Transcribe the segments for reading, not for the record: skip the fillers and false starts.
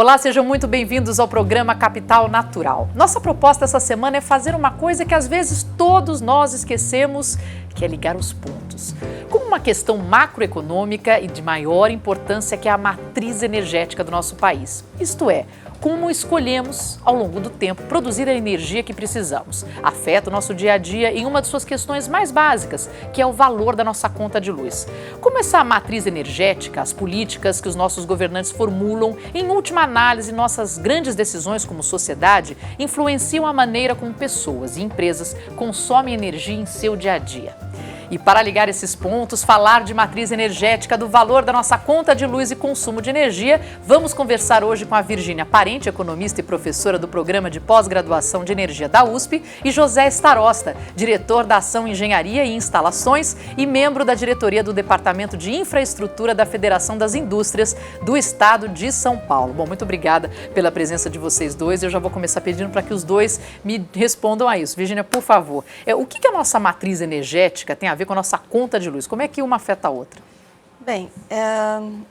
Olá, sejam muito bem-vindos ao programa Capital Natural. Nossa proposta essa semana é fazer uma coisa que às vezes todos nós esquecemos, que é ligar os pontos. Como uma questão macroeconômica e de maior importância que é a matriz energética do nosso país. Isto é, como escolhemos, ao longo do tempo, produzir a energia que precisamos. Afeta o nosso dia a dia em uma de suas questões mais básicas, que é o valor da nossa conta de luz. Como essa matriz energética, as políticas que os nossos governantes formulam, em última análise, nossas grandes decisões como sociedade, influenciam a maneira como pessoas e empresas consomem energia em seu dia a dia. E para ligar esses pontos, falar de matriz energética, do valor da nossa conta de luz e consumo de energia, vamos conversar hoje com a Virgínia Parente, economista e professora do Programa de Pós-Graduação de Energia da USP, e José Starosta, diretor da Ação Engenharia e Instalações e membro da diretoria do Departamento de Infraestrutura da Federação das Indústrias do Estado de São Paulo. Bom, muito obrigada pela presença de vocês dois. Eu já vou começar pedindo para que os dois me respondam a isso. Virgínia, por favor, o que a nossa matriz energética tem a ver com a nossa conta de luz? Como é que uma afeta a outra? Bem,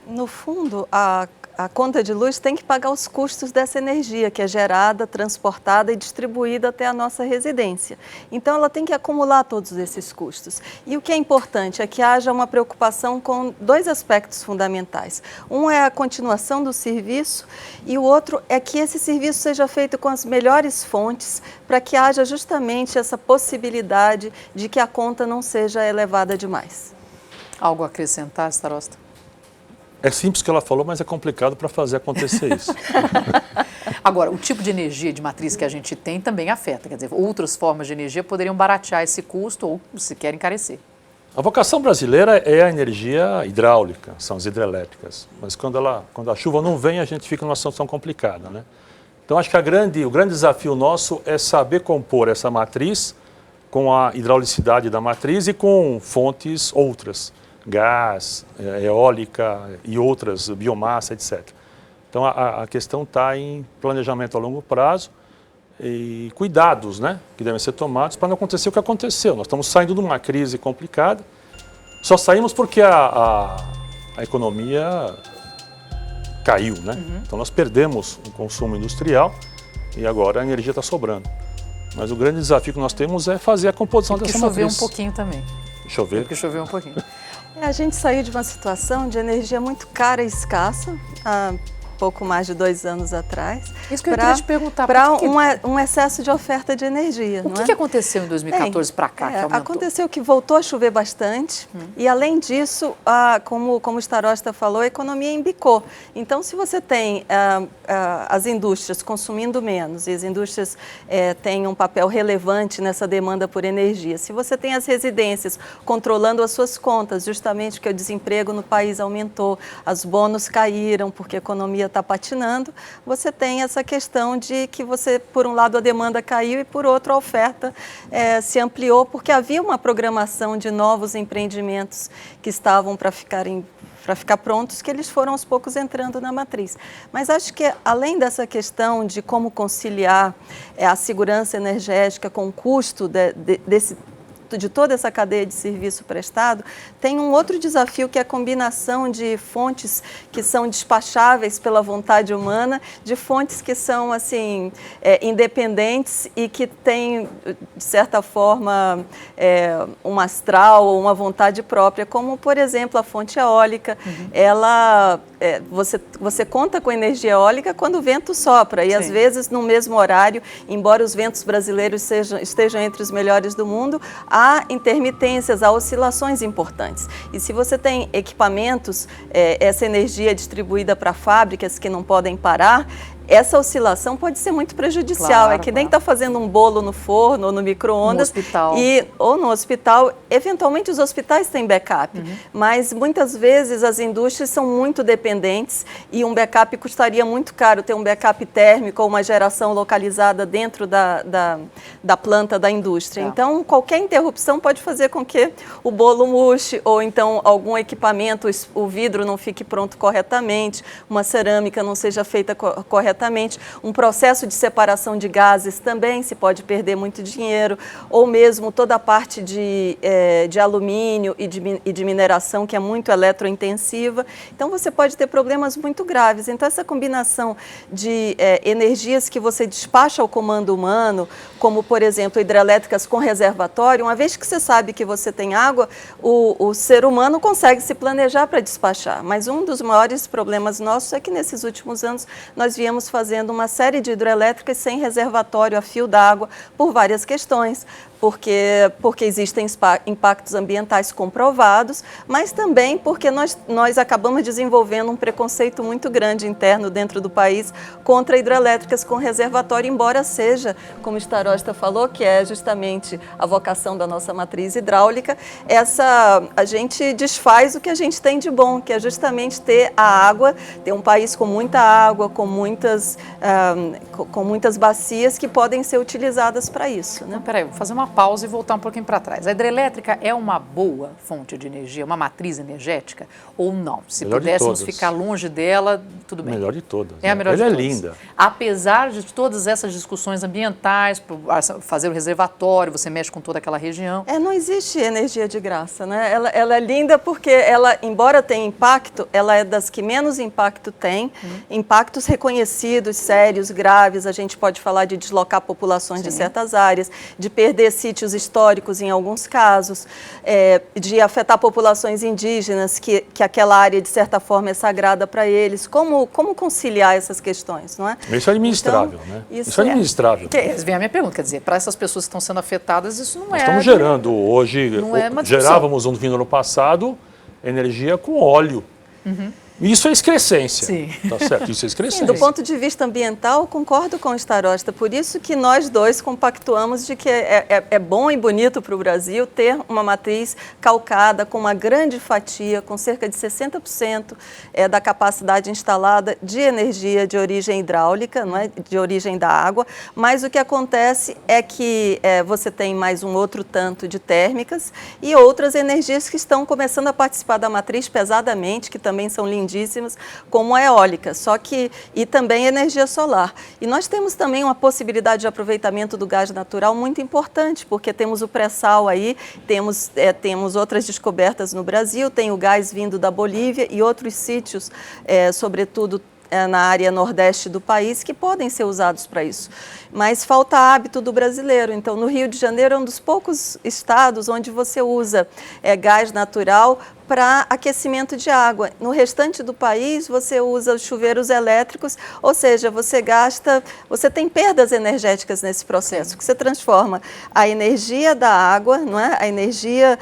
no fundo, a conta de luz tem que pagar os custos dessa energia que é gerada, transportada e distribuída até a nossa residência. Então, ela tem que acumular todos esses custos. E o que é importante é que haja uma preocupação com dois aspectos fundamentais. Um é a continuação do serviço e o outro é que esse serviço seja feito com as melhores fontes para que haja justamente essa possibilidade de que a conta não seja elevada demais. Algo a acrescentar, Starosta? É simples o que ela falou, mas é complicado para fazer acontecer isso. Agora, o tipo de energia de matriz que a gente tem também afeta. Quer dizer, outras formas de energia poderiam baratear esse custo ou, se quer, encarecer. A vocação brasileira é a energia hidráulica, são as hidrelétricas. Mas quando a chuva não vem, a gente fica numa situação complicada, né? Então, acho que o grande desafio nosso é saber compor essa matriz com a hidraulicidade da matriz e com fontes outras. Gás, eólica e outras, biomassa, etc. Então, a questão está em planejamento a longo prazo e cuidados, né, que devem ser tomados para não acontecer o que aconteceu. Nós estamos saindo de uma crise complicada, só saímos porque a economia caiu, né? Então, nós perdemos o consumo industrial e agora a energia está sobrando. Mas o grande desafio que nós temos é fazer a composição dessa matriz. Porque choveu um pouquinho também. Porque choveu um pouquinho. A gente saiu de uma situação de energia muito cara e escassa, há pouco mais de 2 anos atrás. Isso que eu queria te perguntar. Para um excesso de oferta de energia. O que aconteceu em 2014 para cá que aumentou? Aconteceu que voltou a chover bastante e, além disso, como o Starosta falou, a economia embicou. Então, se você tem as indústrias consumindo menos e as indústrias têm um papel relevante nessa demanda por energia, se você tem as residências controlando as suas contas, justamente porque o desemprego no país aumentou, os bônus caíram porque a economia está patinando, você tem essa questão de que por um lado a demanda caiu e por outro a oferta se ampliou porque havia uma programação de novos empreendimentos que estavam para ficar prontos, que eles foram aos poucos entrando na matriz. Mas acho que além dessa questão de como conciliar a segurança energética com o custo de toda essa cadeia de serviço prestado, tem um outro desafio que é a combinação de fontes que são despacháveis pela vontade humana, de fontes que são assim independentes e que têm, de certa forma, um astral ou uma vontade própria, como, por exemplo, a fonte eólica. Ela, você conta com energia eólica quando o vento sopra e, às vezes, no mesmo horário, embora os ventos brasileiros estejam entre os melhores do mundo, há intermitências, há oscilações importantes. E se você tem equipamentos, essa energia distribuída para fábricas que não podem parar, essa oscilação pode ser muito prejudicial. É que nem está fazendo um bolo no forno ou no micro-ondas. Ou no hospital. Eventualmente, os hospitais têm backup, mas muitas vezes as indústrias são muito dependentes e um backup custaria muito caro, ter um backup térmico ou uma geração localizada dentro da planta da indústria. Então, qualquer interrupção pode fazer com que o bolo murche ou então algum equipamento, o vidro não fique pronto corretamente, uma cerâmica não seja feita corretamente. diretamente. Um processo de separação de gases também se pode perder muito dinheiro, ou mesmo toda a parte de alumínio e de mineração, que é muito eletrointensiva. Então, você pode ter problemas muito graves. Então, essa combinação de energias que você despacha ao comando humano, como, por exemplo, hidrelétricas com reservatório, uma vez que você sabe que você tem água, o ser humano consegue se planejar para despachar. Mas um dos maiores problemas nossos é que, nesses últimos anos, nós viemos fazendo uma série de hidrelétricas sem reservatório a fio d'água por várias questões. Porque existem impactos ambientais comprovados, mas também porque nós acabamos desenvolvendo um preconceito muito grande interno dentro do país contra hidrelétricas com reservatório, embora seja, como o Starosta falou, que é justamente a vocação da nossa matriz hidráulica, a gente desfaz o que a gente tem de bom, que é justamente ter a água, ter um país com muita água, com muitas bacias que podem ser utilizadas para isso, né? Então, peraí, vou fazer uma pausa e voltar um pouquinho para trás. A hidrelétrica é uma boa fonte de energia, uma matriz energética ou não? Se melhor pudéssemos ficar longe dela, tudo bem. Melhor de todas. É a melhor de todas. todas. É linda. Apesar de todas essas discussões ambientais, fazer o reservatório, você mexe com toda aquela região. Não existe energia de graça, né? Ela é linda porque ela, embora tenha impacto, ela é das que menos impacto tem. Impactos reconhecidos, sérios, graves. A gente pode falar de deslocar populações de certas áreas, de perder sítios históricos em alguns casos, de afetar populações indígenas, que aquela área, de certa forma, é sagrada para eles. Como conciliar essas questões, não é? Isso é administrável, então, né? Isso é administrável. Vem a minha pergunta, quer dizer, para essas pessoas que estão sendo afetadas, isso não Nós é... estamos gerando hoje, não é uma discussão. gerávamos no ano passado, energia com óleo. Isso é excrescência. Sim. Tá certo? Isso é excrescência. Do ponto de vista ambiental, concordo com o Starosta. Por isso que nós dois compactuamos de que é bom e bonito para o Brasil ter uma matriz calcada com uma grande fatia, com cerca de 60% da capacidade instalada de energia de origem hidráulica, não é? De origem da água. Mas o que acontece é que você tem mais um outro tanto de térmicas e outras energias que estão começando a participar da matriz pesadamente, que também são lindíssimas, como a eólica, e também energia solar. E nós temos também uma possibilidade de aproveitamento do gás natural muito importante, porque temos o pré-sal aí, temos outras descobertas no Brasil, tem o gás vindo da Bolívia e outros sítios, sobretudo na área nordeste do país, que podem ser usados para isso. Mas falta hábito do brasileiro. Então, no Rio de Janeiro é um dos poucos estados onde você usa gás natural para aquecimento de água. No restante do país, você usa os chuveiros elétricos, ou seja, você tem perdas energéticas nesse processo, que você transforma a energia da água, não é? A energia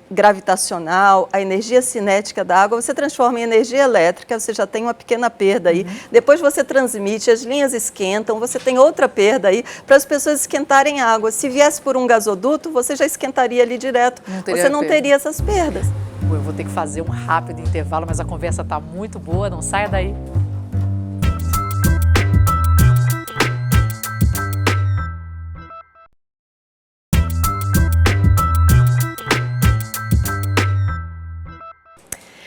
gravitacional, a energia cinética da água, você transforma em energia elétrica, você já tem uma pequena perda aí. Depois você transmite, as linhas esquentam, você tem outra perda aí para as pessoas esquentarem água. Se viesse por um gasoduto, você já esquentaria ali direto, você não teria essas perdas. Eu vou ter que fazer um rápido intervalo, mas a conversa está muito boa, não saia daí.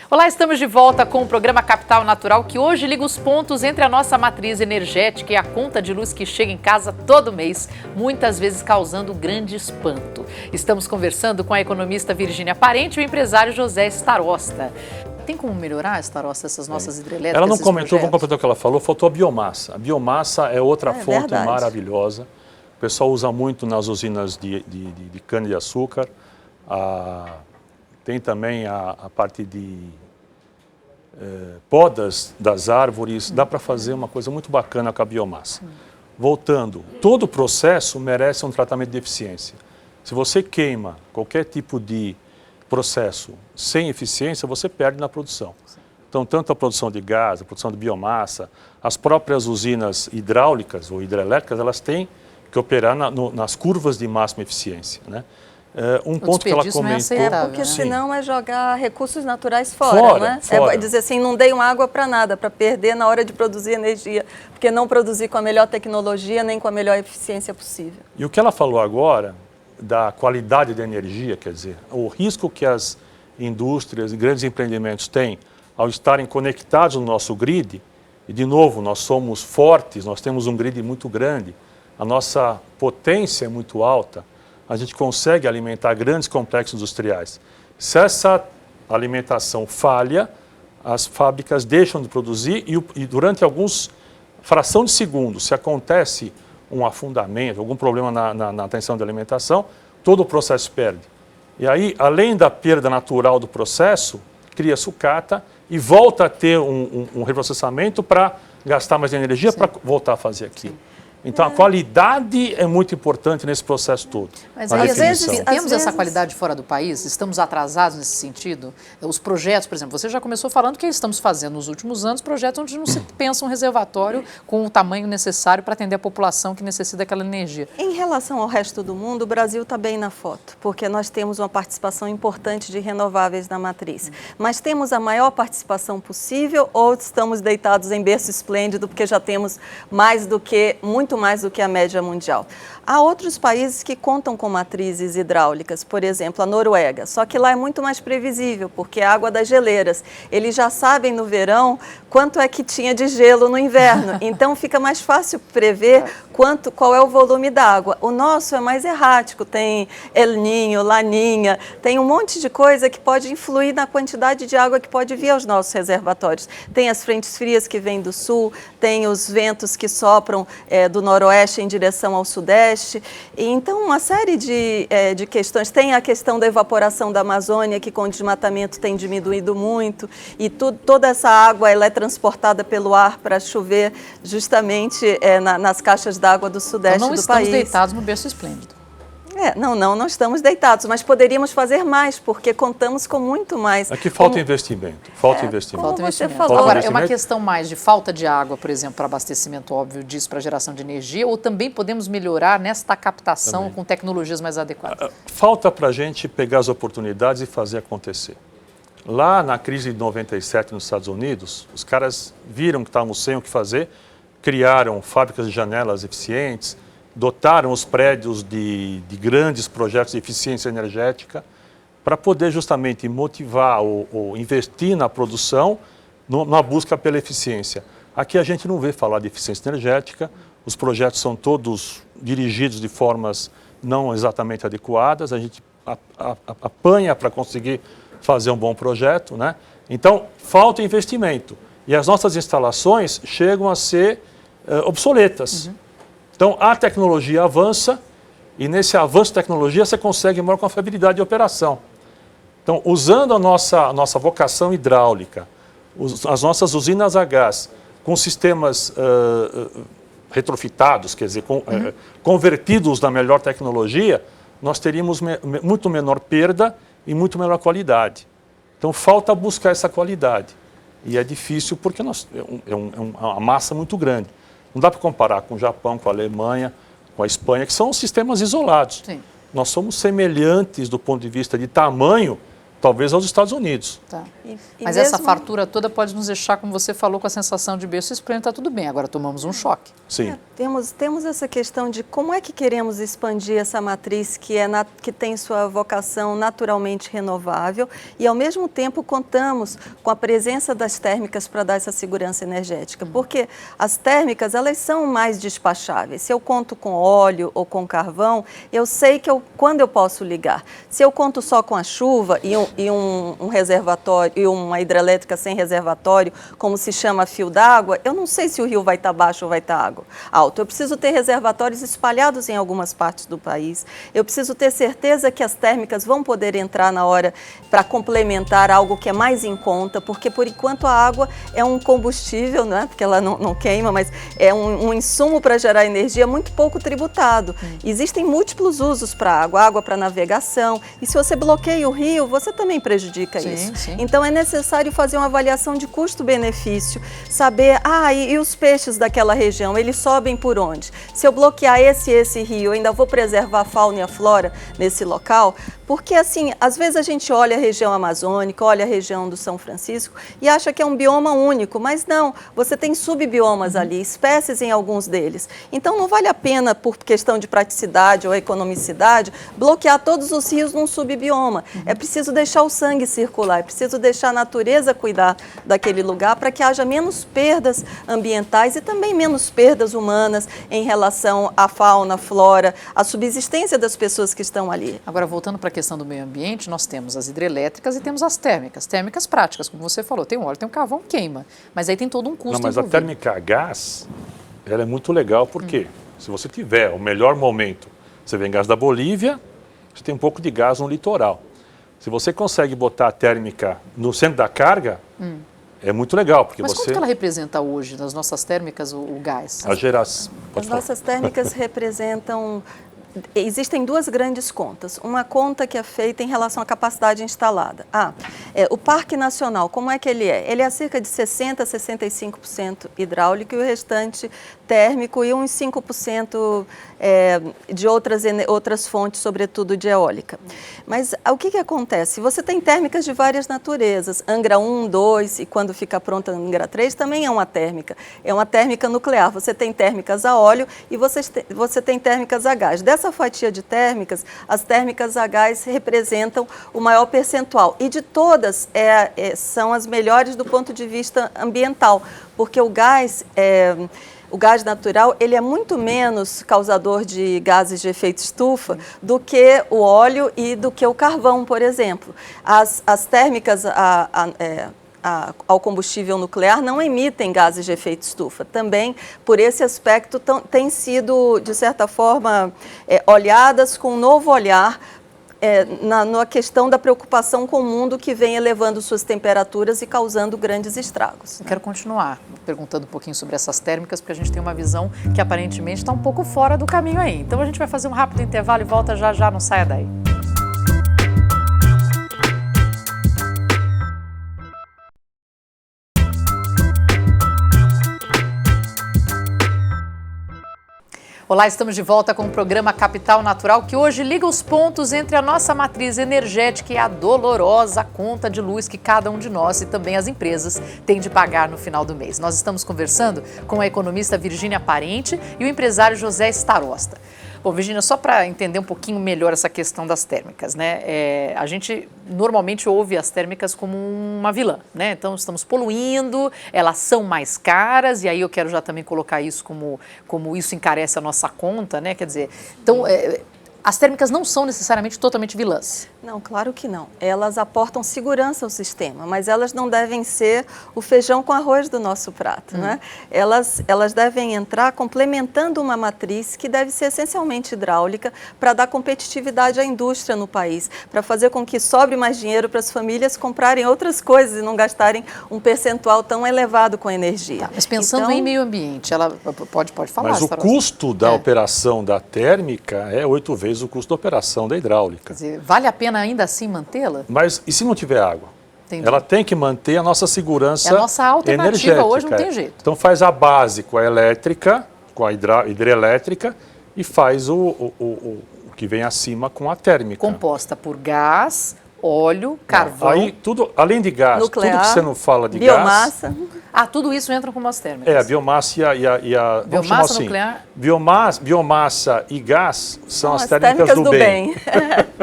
Olá, estamos de volta com o programa Capital Natural, que hoje liga os pontos entre a nossa matriz energética e a conta de luz que chega em casa todo mês, muitas vezes causando grande espanto. Estamos conversando com a economista Virgínia Parente e o empresário José Starosta. Tem como melhorar, Starosta, essas nossas hidrelétricas? Ela não comentou, vamos completar o que ela falou, faltou a biomassa. A biomassa é outra fonte maravilhosa. O pessoal usa muito nas usinas de cana-de-açúcar. Tem também a parte de podas das árvores. Dá para fazer uma coisa muito bacana com a biomassa. Voltando, todo o processo merece um tratamento de eficiência. Se você queima qualquer tipo de processo sem eficiência, você perde na produção. Então, tanto a produção de gás, a produção de biomassa, as próprias usinas hidráulicas ou hidrelétricas, elas têm que operar nas curvas de máxima eficiência, né? Um ponto que ela comentou... Porque senão é jogar recursos naturais fora, não é? Fora. É dizer assim, não dei uma água para nada, para perder na hora de produzir energia, porque não produzir com a melhor tecnologia nem com a melhor eficiência possível. E o que ela falou agora, da qualidade da energia, quer dizer, o risco que as indústrias e grandes empreendimentos têm ao estarem conectados no nosso grid, e de novo, nós somos fortes, nós temos um grid muito grande, a nossa potência é muito alta, a gente consegue alimentar grandes complexos industriais. Se essa alimentação falha, as fábricas deixam de produzir e durante fração de segundos, se acontece um afundamento, algum problema na tensão de alimentação, todo o processo perde. E aí, além da perda natural do processo, cria sucata e volta a ter um reprocessamento para gastar mais energia para voltar a fazer aquilo. Então, a qualidade é muito importante nesse processo todo. Mas aí, às vezes, temos essa qualidade fora do país? Estamos atrasados nesse sentido? Os projetos, por exemplo, você já começou falando que estamos fazendo nos últimos anos projetos onde não se pensa um reservatório com o tamanho necessário para atender a população que necessita daquela energia. Em relação ao resto do mundo, o Brasil está bem na foto, porque nós temos uma participação importante de renováveis na matriz. Mas temos a maior participação possível ou estamos deitados em berço esplêndido porque já temos muito mais do que a média mundial? Há outros países que contam com matrizes hidráulicas, por exemplo, a Noruega, só que lá é muito mais previsível, porque é água das geleiras. Eles já sabem no verão quanto é que tinha de gelo no inverno, então fica mais fácil prever qual é o volume da água. O nosso é mais errático, tem El Niño, Laninha, tem um monte de coisa que pode influir na quantidade de água que pode vir aos nossos reservatórios. Tem as frentes frias que vêm do sul, tem os ventos que sopram do noroeste em direção ao sudeste. Então, uma série de questões. Tem a questão da evaporação da Amazônia, que com o desmatamento tem diminuído muito, e toda essa água ela é transportada pelo ar para chover justamente nas caixas d'água do sudeste do país. Então, não estamos deitados no berço esplêndido. Não estamos deitados, mas poderíamos fazer mais, porque contamos com muito mais. Aqui falta investimento, falta investimento. Como você falou. Agora, é uma questão mais de falta de água, por exemplo, para abastecimento, óbvio, disso para geração de energia, ou também podemos melhorar nesta captação com tecnologias mais adequadas? Falta para a gente pegar as oportunidades e fazer acontecer. Lá na crise de 97 nos Estados Unidos, os caras viram que estavam sem o que fazer, criaram fábricas de janelas eficientes, dotaram os prédios de grandes projetos de eficiência energética para poder justamente motivar ou investir na produção na busca pela eficiência. Aqui a gente não vê falar de eficiência energética, os projetos são todos dirigidos de formas não exatamente adequadas, a gente apanha para conseguir fazer um bom projeto, né? Então, falta investimento e as nossas instalações chegam a ser obsoletas. Então, a tecnologia avança e nesse avanço de tecnologia você consegue maior confiabilidade de operação. Então, usando a nossa vocação hidráulica, as nossas usinas a gás, com sistemas retrofitados, quer dizer, convertidos na melhor tecnologia, nós teríamos muito menor perda e muito melhor qualidade. Então, falta buscar essa qualidade. E é difícil porque é uma massa muito grande. Não dá para comparar com o Japão, com a Alemanha, com a Espanha, que são sistemas isolados. Sim. Nós somos semelhantes do ponto de vista de tamanho, talvez aos Estados Unidos. Tá. Mas essa fartura toda pode nos deixar, como você falou, com a sensação de berço esplêndido, está tudo bem, agora tomamos um choque. Sim. Temos essa questão de como é que queremos expandir essa matriz que tem sua vocação naturalmente renovável e, ao mesmo tempo, contamos com a presença das térmicas para dar essa segurança energética. Porque as térmicas, elas são mais despacháveis. Se eu conto com óleo ou com carvão, eu sei quando eu posso ligar. Se eu conto só com a chuva e um reservatório, e uma hidrelétrica sem reservatório, como se chama fio d'água, eu não sei se o rio vai estar baixo ou vai estar alto. Eu preciso ter reservatórios espalhados em algumas partes do país. Eu preciso ter certeza que as térmicas vão poder entrar na hora para complementar algo que é mais em conta, porque por enquanto a água é um combustível, não é? Porque ela não queima, mas é um insumo para gerar energia muito pouco tributado. Existem múltiplos usos para a água para navegação, e se você bloqueia o rio, você também prejudica isso. Sim. Então é necessário fazer uma avaliação de custo-benefício, saber, e os peixes daquela região, eles sobem por onde? Se eu bloquear esse rio, eu ainda vou preservar a fauna e a flora nesse local? Porque, assim, às vezes a gente olha a região amazônica, olha a região do São Francisco e acha que é um bioma único, mas não, você tem subbiomas ali, espécies em alguns deles. Então não vale a pena, por questão de praticidade ou economicidade, bloquear todos os rios num subbioma. É preciso deixar deixar o sangue circular, é preciso deixar a natureza cuidar daquele lugar para que haja menos perdas ambientais e também menos perdas humanas em relação à fauna, flora, à subsistência das pessoas que estão ali. Agora, voltando para a questão do meio ambiente, nós temos as hidrelétricas e temos as térmicas. Térmicas práticas, como você falou, tem um óleo, tem um carvão, queima. Mas aí tem todo um custo Não, mas a envolvido. térmica a gás, ela é muito legal porque se você tiver o melhor momento, você vem gás da Bolívia, você tem um pouco de gás no litoral. Se você consegue botar a térmica no centro da carga, é muito legal, porque Mas você... quanto que ela representa hoje, nas nossas térmicas, o gás? A geração... As nossas térmicas representam... Existem duas grandes contas. Uma conta que é feita em relação à capacidade instalada. O Parque Nacional, como é que ele é? Ele é cerca de 60% a 65% hidráulico e o restante térmico e uns 5% de outras fontes, sobretudo de eólica. Mas o que acontece? Você tem térmicas de várias naturezas. Angra 1, 2 e quando fica pronta a Angra 3 também é uma térmica. É uma térmica nuclear. Você tem térmicas a óleo e você tem térmicas a gás. Dessa fatia de térmicas, as térmicas a gás representam o maior percentual. E de todas, são as melhores do ponto de vista ambiental, porque o gás natural, ele é muito menos causador de gases de efeito estufa do que o óleo e do que o carvão, por exemplo. As térmicas ao combustível nuclear não emitem gases de efeito estufa. Também, por esse aspecto, têm sido, de certa forma, olhadas com um novo olhar na questão da preocupação com o mundo que vem elevando suas temperaturas e causando grandes estragos. Eu quero continuar perguntando um pouquinho sobre essas térmicas, porque a gente tem uma visão que aparentemente está um pouco fora do caminho aí. Então a gente vai fazer um rápido intervalo e volta já já, não saia daí. Olá, estamos de volta com o programa Capital Natural, que hoje liga os pontos entre a nossa matriz energética e a dolorosa conta de luz que cada um de nós e também as empresas têm de pagar no final do mês. Nós estamos conversando com a economista Virgínia Parente e o empresário José Starosta. Bom, Virgínia, só para entender um pouquinho melhor essa questão das térmicas, né? A gente normalmente ouve as térmicas como uma vilã, né? Então, estamos poluindo, elas são mais caras, e aí eu quero já também colocar isso como isso encarece a nossa conta, né? Quer dizer, então, as térmicas não são necessariamente totalmente vilãs. Não, claro que não. Elas aportam segurança ao sistema, mas elas não devem ser o feijão com arroz do nosso prato, né? Elas devem entrar complementando uma matriz que deve ser essencialmente hidráulica para dar competitividade à indústria no país, para fazer com que sobre mais dinheiro para as famílias comprarem outras coisas e não gastarem um percentual tão elevado com a energia. Tá, mas pensando em meio ambiente, ela pode falar. Mas o custo da operação da térmica é 8 vezes o custo da operação da hidráulica. Quer dizer, vale a pena ainda assim mantê-la? Mas e se não tiver água? Entendi. Ela tem que manter a nossa segurança energética. É a nossa alternativa hoje, não tem jeito. Então faz a base com a elétrica, com a hidrelétrica e faz o que vem acima com a térmica. Composta por gás, óleo, carvão. Aí tudo, além de gás, nuclear, tudo que você não fala de biomassa. Ah, tudo isso entra como as térmicas. A biomassa e a biomassa nuclear. Biomassa e gás são as térmicas do bem.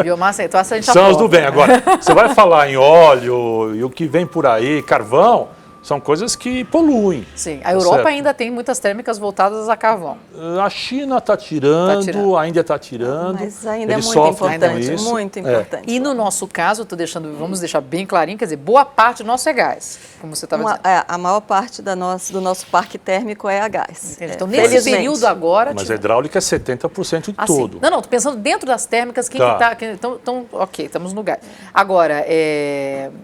Biomassa, então essa a gente são as do bem. Agora, você vai falar em óleo e o que vem por aí, carvão, são coisas que poluem. Sim, a Europa ainda tem muitas térmicas voltadas a carvão. A China está tirando, a Índia está tirando. Mas ainda é Eles muito sofrem com importante, isso. muito importante. E no nosso caso, vamos deixar bem clarinho, quer dizer, boa parte do nosso é gás, como você estava dizendo. A maior parte do nosso parque térmico é a gás. Então, nesse período agora... Mas a hidráulica é 70% de todo. Não, estou pensando dentro das térmicas, então, ok, estamos no gás. Agora,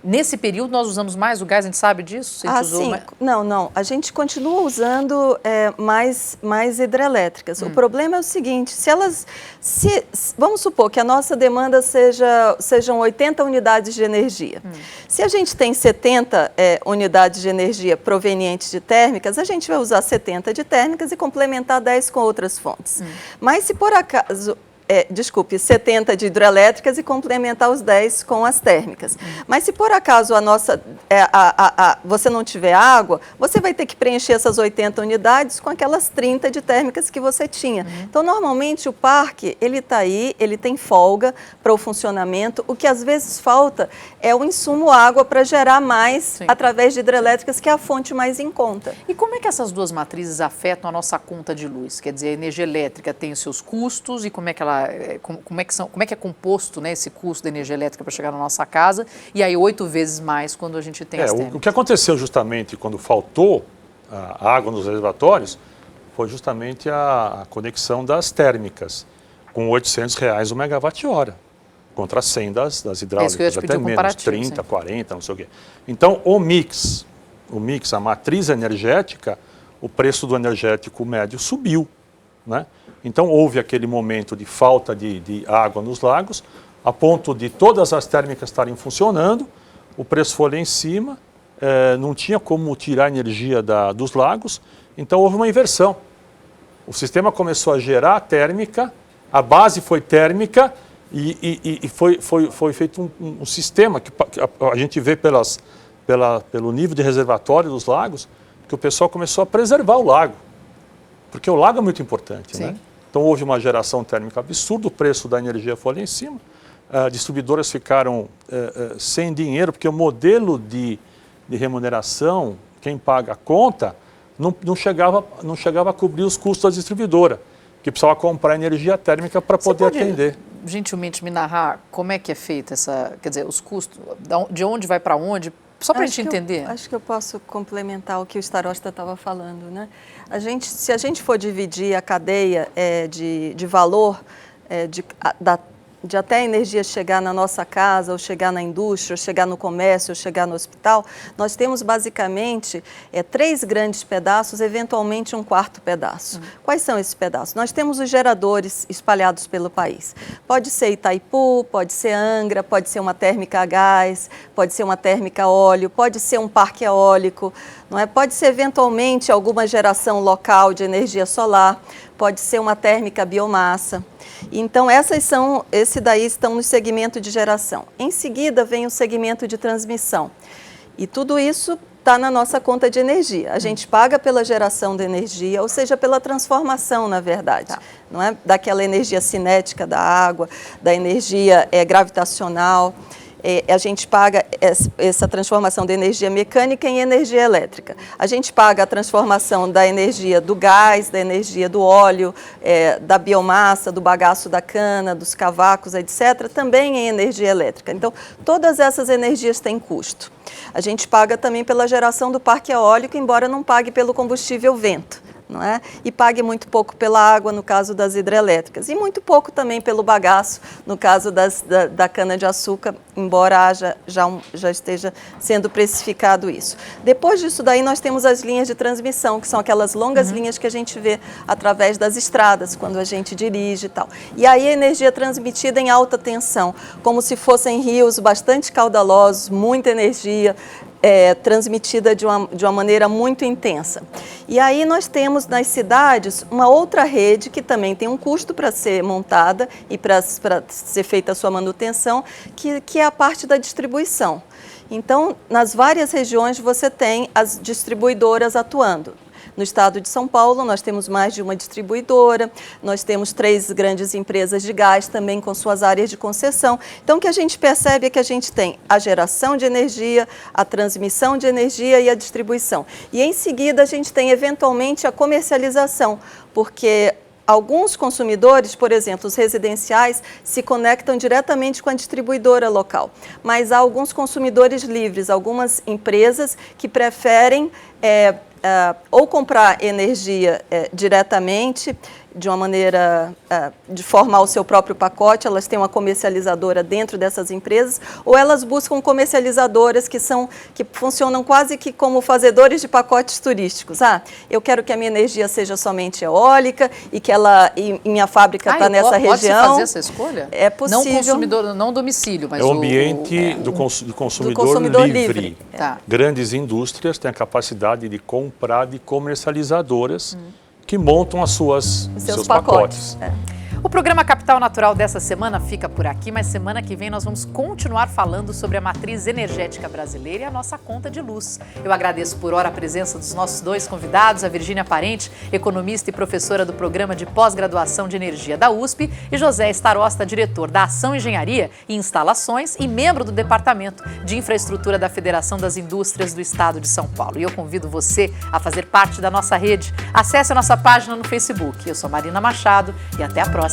nesse período nós usamos mais o gás, a gente sabe disso? Sim. Não. A gente continua usando mais hidrelétricas. O problema é o seguinte, vamos supor que a nossa demanda sejam 80 unidades de energia. Se a gente tem 70 unidades de energia provenientes de térmicas, a gente vai usar 70 de térmicas e complementar 10 com outras fontes. Mas se por acaso desculpe, 70 de hidrelétricas e complementar os 10 com as térmicas. Mas se por acaso você não tiver água, você vai ter que preencher essas 80 unidades com aquelas 30 de térmicas que você tinha. Então, normalmente, o parque, ele está aí, ele tem folga para o funcionamento. O que às vezes falta é o insumo água para gerar mais através de hidrelétricas, que é a fonte mais em conta. E como é que essas duas matrizes afetam a nossa conta de luz? Quer dizer, a energia elétrica tem os seus custos e como é que é composto, né, esse custo da energia elétrica para chegar na nossa casa, e aí 8 vezes mais quando a gente tem as térmicas. O que aconteceu justamente quando faltou a água nos reservatórios foi justamente a conexão das térmicas, com R$800 o megawatt-hora, contra 100 das hidráulicas, até menos, 30, 40, não sei o quê. Então, o mix, a matriz energética, o preço do energético médio subiu, né? Então, houve aquele momento de falta de água nos lagos, a ponto de todas as térmicas estarem funcionando, o preço foi lá em cima, não tinha como tirar energia dos lagos, então houve uma inversão. O sistema começou a gerar térmica, a base foi térmica e foi feito um sistema que a gente vê pelo nível de reservatório dos lagos, que o pessoal começou a preservar o lago, porque o lago é muito importante, né? Então houve uma geração térmica absurda, o preço da energia foi lá em cima, distribuidoras ficaram sem dinheiro, porque o modelo de remuneração, quem paga a conta, não chegava a cobrir os custos da distribuidora, que precisava comprar energia térmica para poder atender. Gentilmente me narrar como é que é feita quer dizer, os custos, de onde vai para onde, só para a gente entender. Acho que eu posso complementar o que o Starosta estava falando, né? Se a gente for dividir a cadeia de valor de até a energia chegar na nossa casa, ou chegar na indústria, ou chegar no comércio, ou chegar no hospital, nós temos basicamente 3 grandes pedaços, eventualmente um 4º pedaço. Quais são esses pedaços? Nós temos os geradores espalhados pelo país. Pode ser Itaipu, pode ser Angra, pode ser uma térmica a gás, pode ser uma térmica a óleo, pode ser um parque eólico, não é? Pode ser eventualmente alguma geração local de energia solar, pode ser uma térmica a biomassa. Então, esse daí estão no segmento de geração. Em seguida, vem o segmento de transmissão. E tudo isso está na nossa conta de energia. A gente paga pela geração de energia, ou seja, pela transformação, na verdade. Não é? Daquela energia cinética da água, da energia gravitacional. A gente paga essa transformação de energia mecânica em energia elétrica. A gente paga a transformação da energia do gás, da energia do óleo, da biomassa, do bagaço da cana, dos cavacos, etc., também em energia elétrica. Então, todas essas energias têm custo. A gente paga também pela geração do parque eólico, embora não pague pelo combustível vento. Não é? E pague muito pouco pela água, no caso das hidrelétricas, e muito pouco também pelo bagaço, no caso da cana-de-açúcar, embora já esteja sendo precificado isso. Depois disso daí, nós temos as linhas de transmissão, que são aquelas longas linhas que a gente vê através das estradas, quando a gente dirige e tal. E aí a energia é transmitida em alta tensão, como se fossem rios bastante caudalosos, muita energia, transmitida de uma maneira muito intensa. E aí nós temos nas cidades uma outra rede que também tem um custo para ser montada e para ser feita a sua manutenção, que é a parte da distribuição. Então, nas várias regiões você tem as distribuidoras atuando. No estado de São Paulo, nós temos mais de uma distribuidora, nós temos 3 grandes empresas de gás também com suas áreas de concessão. Então, o que a gente percebe é que a gente tem a geração de energia, a transmissão de energia e a distribuição. E, em seguida, a gente tem, eventualmente, a comercialização, porque alguns consumidores, por exemplo, os residenciais, se conectam diretamente com a distribuidora local. Mas há alguns consumidores livres, algumas empresas que preferem ou comprar energia diretamente, de uma maneira, de formar o seu próprio pacote, elas têm uma comercializadora dentro dessas empresas, ou elas buscam comercializadoras que funcionam quase que como fazedores de pacotes turísticos. Eu quero que a minha energia seja somente eólica e que minha fábrica está nessa região. Pode-se fazer essa escolha? É possível. Não consumidor, não domicílio, mas o ambiente do consumidor livre. Grandes indústrias têm a capacidade de comprar de comercializadoras que montam seus pacotes. O programa Capital Natural dessa semana fica por aqui, mas semana que vem nós vamos continuar falando sobre a matriz energética brasileira e a nossa conta de luz. Eu agradeço por hora a presença dos nossos dois convidados, a Virgínia Parente, economista e professora do Programa de Pós-Graduação de Energia da USP, e José Starosta, diretor da Ação Engenharia e Instalações e membro do Departamento de Infraestrutura da Federação das Indústrias do Estado de São Paulo. E eu convido você a fazer parte da nossa rede. Acesse a nossa página no Facebook. Eu sou Marina Machado e até a próxima.